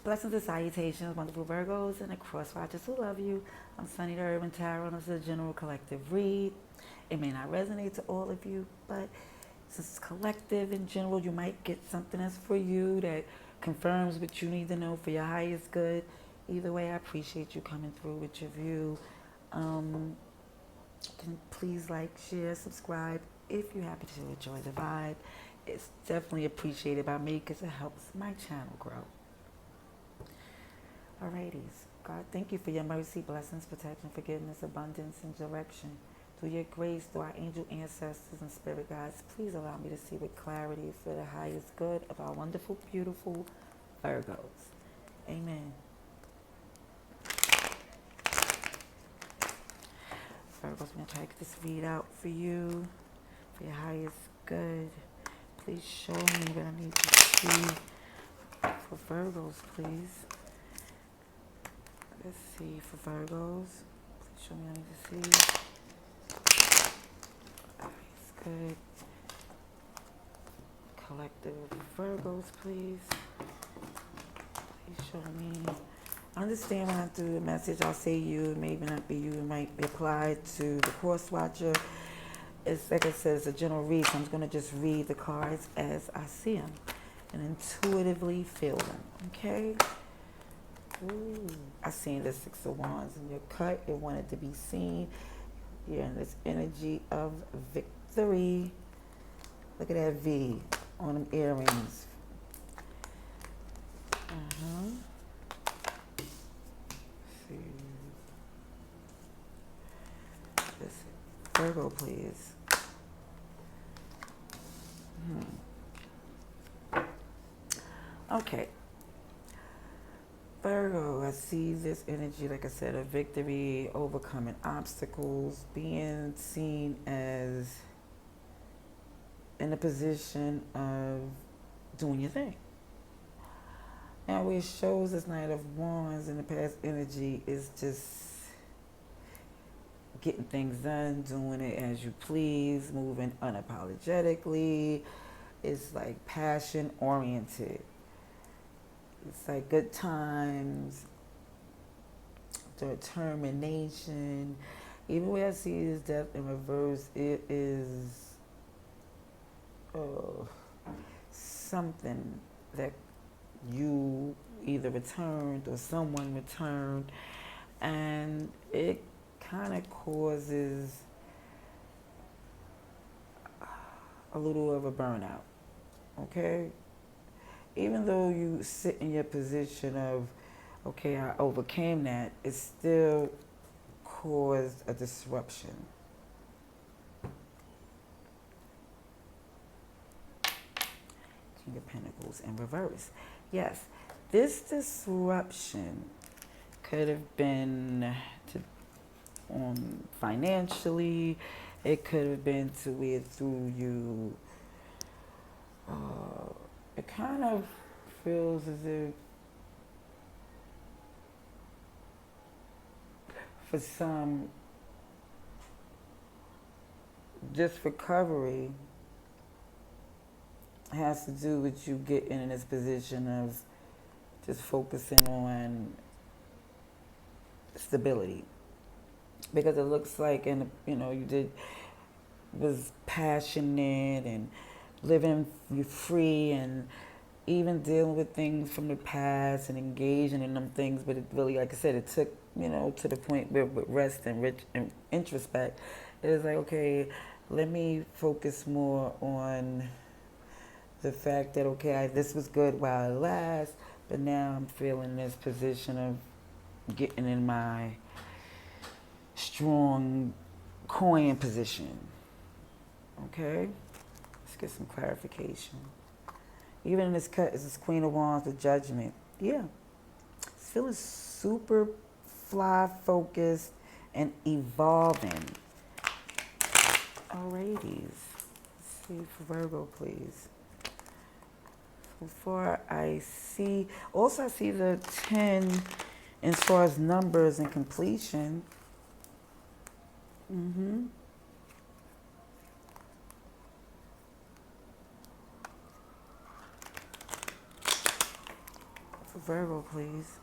Blessings and salutations, wonderful Virgos and the cross watchers who love you. I'm Sunny the Urban Tarot, and this is a general collective read. It may not resonate to all of you, but since it's collective in general, you might get something that's for you that confirms what you need to know for your highest good. Either way, I appreciate you coming through with your view. Please like, share, subscribe if you happen to enjoy the vibe. It's definitely appreciated by me because it helps my channel grow. Alrighties. God, thank you for your mercy, blessings, protection, forgiveness, abundance, and direction. Through your grace, through our angel ancestors and spirit guides, please allow me to see with clarity for the highest good of our wonderful, beautiful Virgos. Amen. Virgos, I'm going to try to get this read out for you, for your highest good. Please show me what I need to see for Virgos, please. Let's see for Virgos. Please show me what I need to see. Highest good. Collective Virgos, please. Please show me. Understand when I do a message, I'll say you, it may not be you, it might be applied to the cross watcher. It's like I said, it's a general read, so I'm just going to just read the cards as I see them and intuitively feel them, okay? Ooh, I seen the Six of Wands in your cut. It wanted to be seen. You're in this energy of victory. Look at that V on them earrings. See. Listen. Virgo, please. Okay. Virgo, I see this energy, like I said, of victory, overcoming obstacles, being seen as in a position of doing your thing. Now, where it shows this Knight of Wands in the past energy is just getting things done, doing it as you please, moving unapologetically. It's like passion oriented. It's like good times, determination. Even when I see this death in reverse, it is something that you either returned or someone returned, and it kind of causes a little of a burnout, okay? Even though you sit in your position of, okay, I overcame that, it still caused a disruption. King of Pentacles in reverse. Yes, this disruption could have been financially. It could have been to where through you. It kind of feels as if for some, this recovery has to do with you getting in this position of just focusing on stability. Because it looks like, was passionate and living free and even dealing with things from the past and engaging in them things, but it really, like I said, it took, to the point where with rest and introspect, it was like, okay, let me focus more on the fact that, okay, this was good while it lasts, but now I'm feeling this position of getting in my strong coin position. Okay? Let's get some clarification. Even in this cut, is this Queen of Wands with Judgment. Yeah. It's feeling super fly focused and evolving. Alrighties. Let's see for Virgo, please. So far, I see the 10 as far as numbers and completion. For Virgo, please.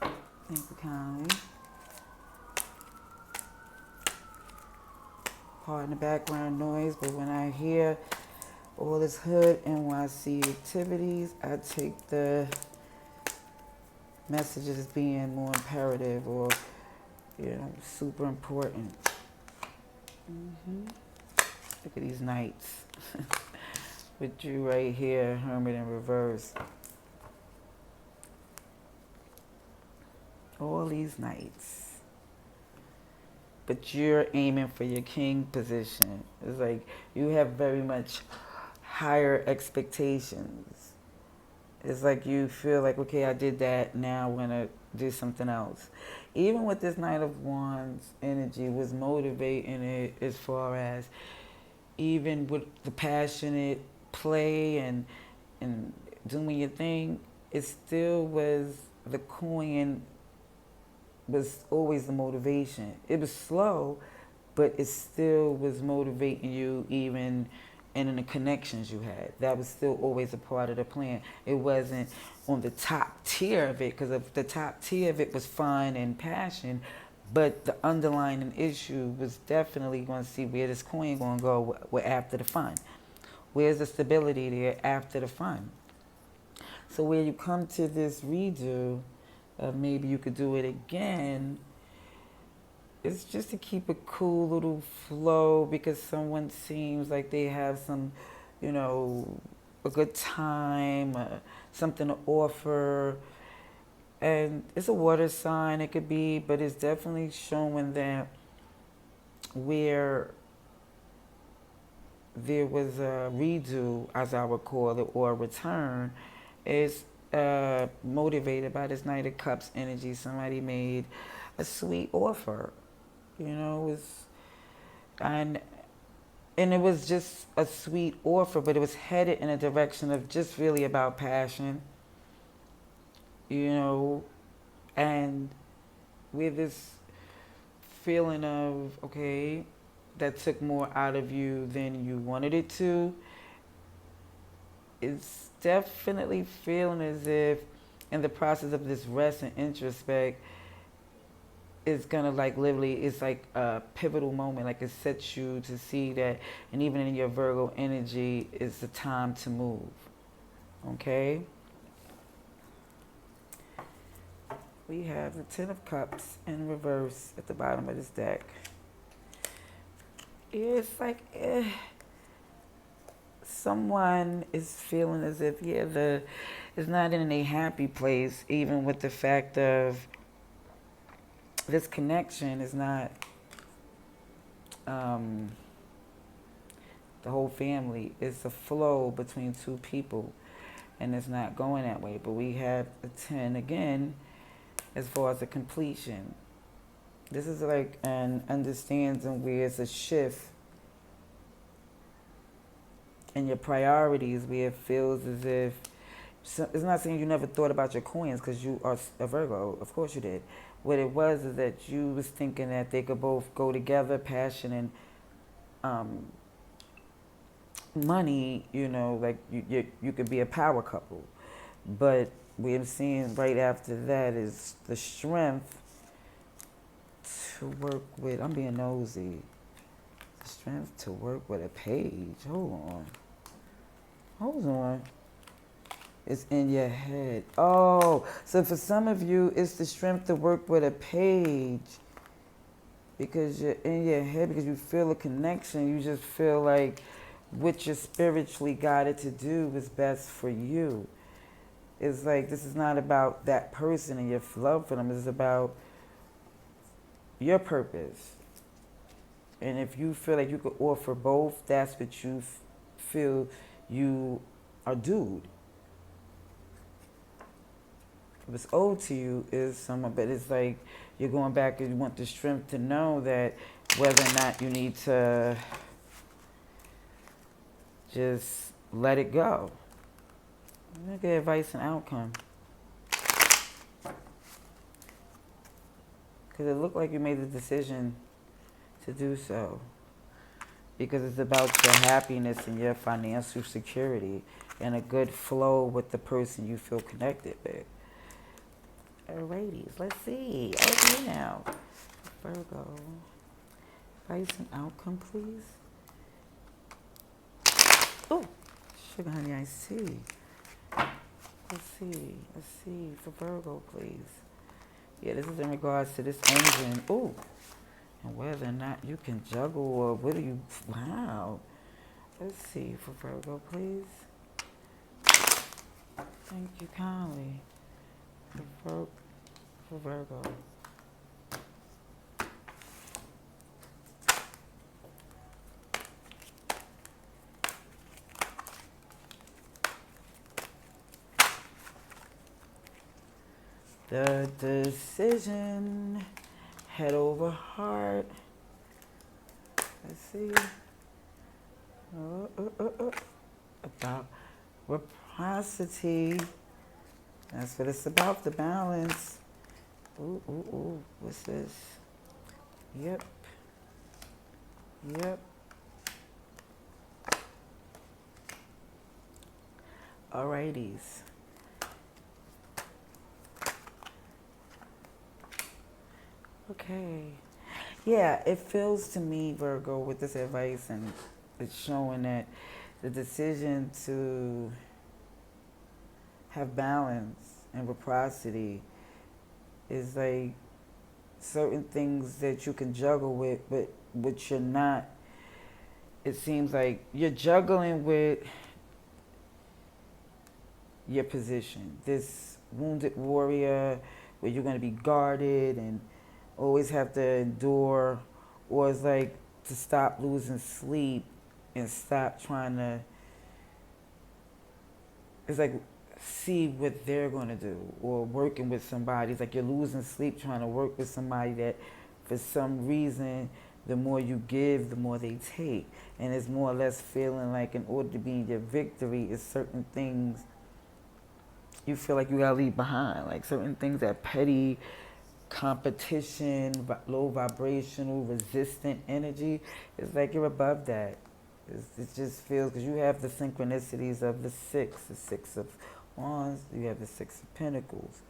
Thank you kindly. Pardon the background noise, but when I hear all this hood NYC activities, I take the messages as being more imperative or, super important. Look at these knights. With you right here, Hermit in reverse. All these knights. But you're aiming for your king position. It's like you have very much higher expectations. It's like you feel like, okay, I did that, now I'm going to do something else. Even with this Knight of Wands energy was motivating it as far as even with the passionate play and doing your thing, it still was the coin was always the motivation. It was slow, but it still was motivating you even and in the connections you had. That was still always a part of the plan. It wasn't on the top tier of it, because the top tier of it was fun and passion, but the underlying issue was definitely going to see where this coin going to go after the fun. Where's the stability there after the fun? So where you come to this redo, maybe you could do it again, it's just to keep a cool little flow, because someone seems like they have some, a good time, something to offer. And it's a water sign, it could be, but it's definitely showing that where there was a redo, as I would call it, or a return, is motivated by this Knight of Cups energy. Somebody made a sweet offer, and it was just a sweet offer, but it was headed in a direction of just really about passion, and with this feeling of, okay, that took more out of you than you wanted it to. It's definitely feeling as if in the process of this rest and introspect, it's gonna literally, it's like a pivotal moment, like it sets you to see that, and even in your Virgo energy, it's the time to move, okay? We have the Ten of Cups in reverse at the bottom of this deck. It's like, someone is feeling as if, it's not in a happy place, even with the fact of this connection is not the whole family. It's a flow between two people, and it's not going that way. But we have a 10 again as far as the completion. This is like an understanding where it's a shift in your priorities, where it feels as if, it's not saying you never thought about your coins, because you are a Virgo, of course you did. What it was is that you was thinking that they could both go together, passion and money, like you could be a power couple. But what I'm seeing right after that is the strength to work with, I'm being nosy, the strength to work with a page. Hold on. It's in your head. Oh, so for some of you, it's the strength to work with a page, because you're in your head, because you feel a connection. You just feel like what you're spiritually guided to do is best for you. It's like, this is not about that person and your love for them. It's about your purpose. And if you feel like you could offer both, that's what you feel you are due. What's owed to you is someone, but it's like you're going back and you want the strength to know that whether or not you need to just let it go. Look at advice and outcome. Because it looked like you made the decision to do so. because it's about your happiness and your financial security and a good flow with the person you feel connected with. Alrighty, let's see. Okay, now, Virgo. Advice and outcome, please. Oh, sugar honey, I see. Let's see for Virgo, please. Yeah, this is in regards to this engine. Ooh, and whether or not you can juggle or what do you, wow. Let's see for Virgo, please. Thank you kindly for Virgo. The decision, head over heart. Let's see. About reciprocity. That's what it's about, the balance. Ooh. What's this? Yep. Alrighties. Okay. Yeah, it feels to me, Virgo, with this advice, and it's showing that the decision to have balance and reciprocity is like certain things that you can juggle with, but which you're not. It seems like you're juggling with your position. This wounded warrior where you're going to be guarded and always have to endure, or it's like to stop losing sleep and stop trying to, it's like see what they're going to do, or working with somebody. It's like you're losing sleep trying to work with somebody that for some reason the more you give, the more they take. And it's more or less feeling like in order to be in your victory, is certain things you feel like you gotta leave behind. Like certain things that petty competition, low vibrational, resistant energy. It's like you're above that. It just feels, because you have the synchronicities of the Six of Wands, you have the Six of Pentacles.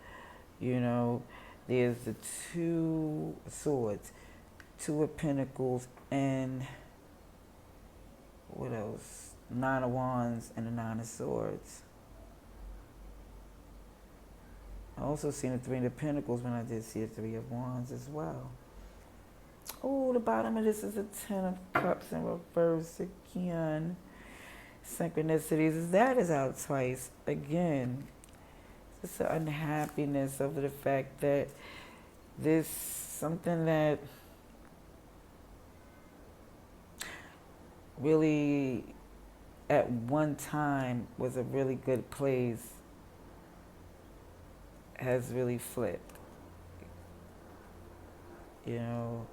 You know, there's the Two of Swords, Two of Pentacles, and what else? Nine of Wands and the Nine of Swords. I also seen the Three of Pentacles when I did see the Three of Wands as well. Oh, the bottom of this is a Ten of Cups in reverse again. Synchronicities. That is out twice again. It's the unhappiness over the fact that this something that really at one time was a really good place has really flipped. You know,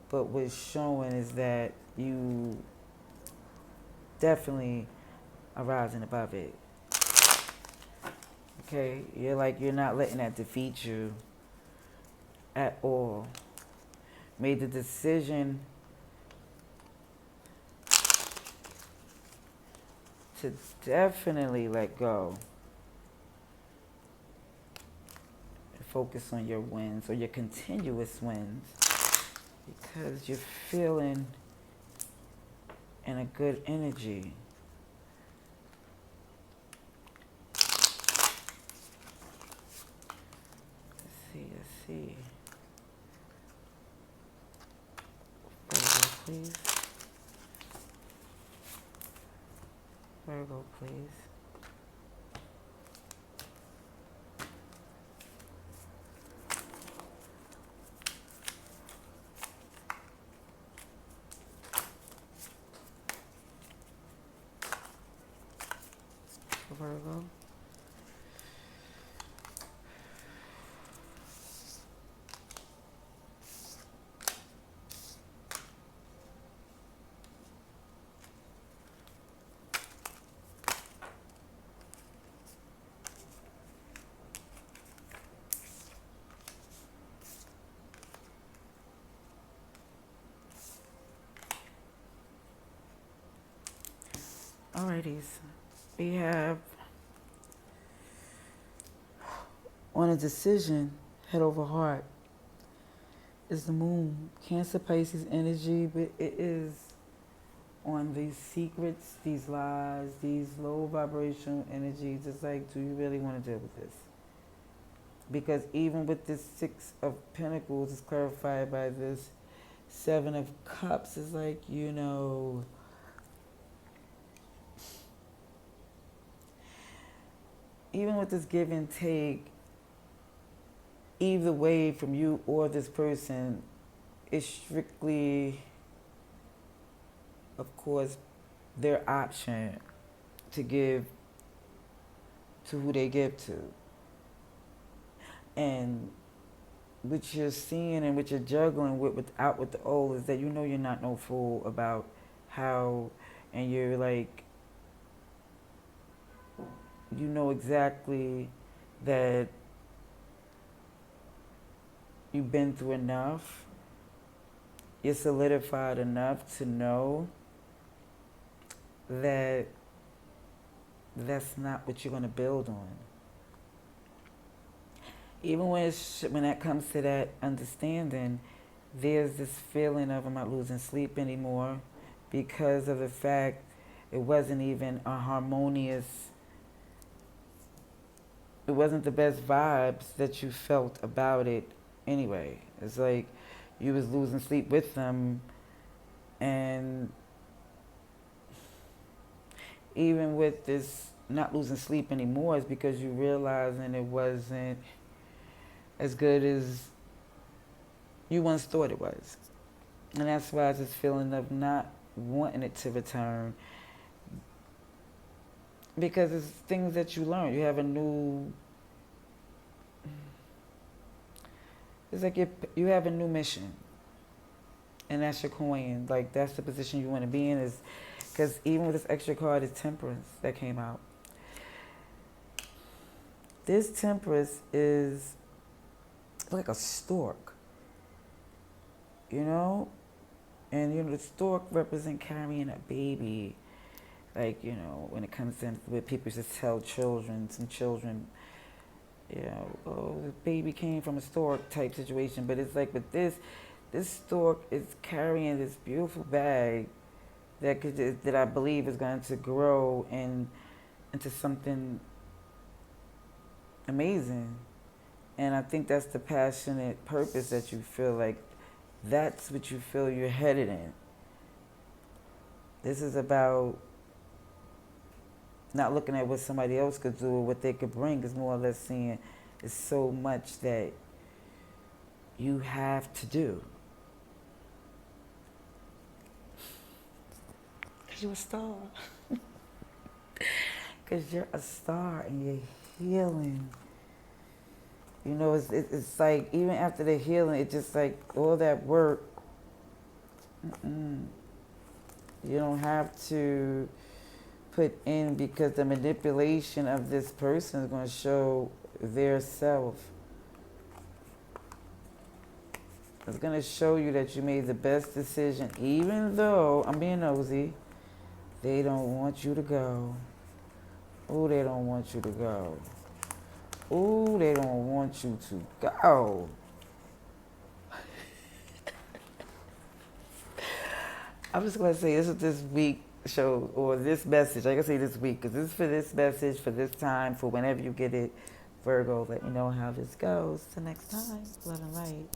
but what's showing is that you definitely are rising above it. Okay, you're not letting that defeat you at all. Made the decision to definitely let go and focus on your wins, or your continuous wins, because you're feeling in a good energy. Let's see. Virgo, please. Virgo, please. Virgo. Alrighties. We have on a decision, head over heart, is the moon. Cancer Pisces energy, but it is on these secrets, these lies, these low vibrational energies. It's like, do you really want to deal with this? Because even with this Six of Pentacles, it's clarified by this Seven of Cups. It's like, even with this give and take, either way from you or this person, it's strictly, of course, their option to give to who they give to. And what you're seeing and what you're juggling with the old is that you're not no fool about how, and you're like, you know exactly that you've been through enough, you're solidified enough to know that that's not what you're going to build on. Even when that comes to that understanding, there's this feeling of I'm not losing sleep anymore because of the fact it wasn't even a harmonious, it wasn't the best vibes that you felt about it anyway. It's like you was losing sleep with them, and even with this not losing sleep anymore is because you realizing it wasn't as good as you once thought it was. And that's why it's this feeling of not wanting it to return. Because it's things that you learn. You have a new, it's like you have a new mission. And that's your coin. Like, that's the position you want to be in. Is because even with this extra card, is Temperance that came out. This Temperance is like a stork, and the stork represent carrying a baby, like when it comes in with people just tell some children, oh, the baby came from a stork type situation. But it's like with this stork is carrying this beautiful bag that I believe is going to grow into something amazing. And I think that's the passionate purpose that you feel like that's what you feel you're headed in. This is about not looking at what somebody else could do or what they could bring. It's more or less seeing it's so much that you have to do. Because you're a star. Because you're a star and you're healing. It's like, even after the healing, it's just like all that work, you don't have to put in, because the manipulation of this person is going to show their self. It's going to show you that you made the best decision, even though, I'm being nosy, they don't want you to go. Oh, they don't want you to go. Ooh, they don't want you to go. I'm just going to say this is this week show, or this message. I can say this week, because this is for this message, for this time, for whenever you get it. Virgo, let me know how this goes. Till next time, love and light.